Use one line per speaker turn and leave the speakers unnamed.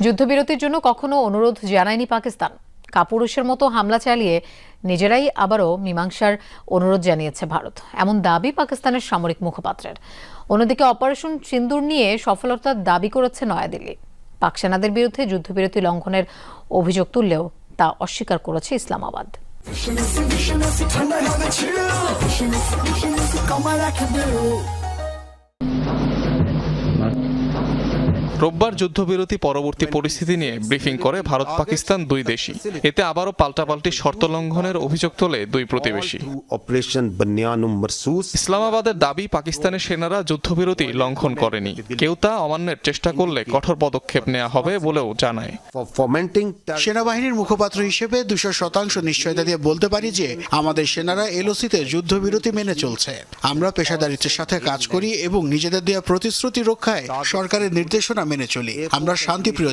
যুদ্ধবিরতির জন্য কখনো অনুরোধ জানায়নি পাকিস্তান। কাপুরুষের মতো হামলা চালিয়ে নিজেরাই আবারও মীমাংসার অনুরোধ জানিয়েছে ভারত, এমন দাবি পাকিস্তানের সামরিক মুখপাত্রের। অন্যদিকে অপারেশন সিন্দুর নিয়ে সফলতার দাবি করেছে নয়াদিল্লি। পাক সেনাদের বিরুদ্ধে যুদ্ধবিরতি লঙ্ঘনের অভিযোগ তুললেও তা অস্বীকার করেছে ইসলামাবাদ।
রোববার যুদ্ধবিরতি পরবর্তী পরিস্থিতি নিয়ে ব্রিফিং করে ভারত পাকিস্তান দুই দেশই। এতে আবারও পাল্টাপাল্টি শর্ত লঙ্ঘনের অভিযোগ তোলে দুই প্রতিবেশী। ইসলামাবাদের দাবি, পাকিস্তানের সেনারা যুদ্ধবিরতি লঙ্ঘন করেনি, কেউ তা অমান্যের চেষ্টা করলে কঠোর পদক্ষেপ নেওয়া হবে বলেও জানায়।
সেনাবাহিনীর মুখপাত্র হিসেবে 200% নিশ্চয়তা দিয়ে বলতে পারি যে আমাদের সেনারা এলওসিতে যুদ্ধবিরতি মেনে চলছে। আমরা পেশাদারিত্বের সাথে কাজ করি এবং নিজেদের দেওয়া প্রতিশ্রুতি রক্ষায় সরকারের নির্দেশনা মেনে চলি। আমরা শান্তিপ্রিয়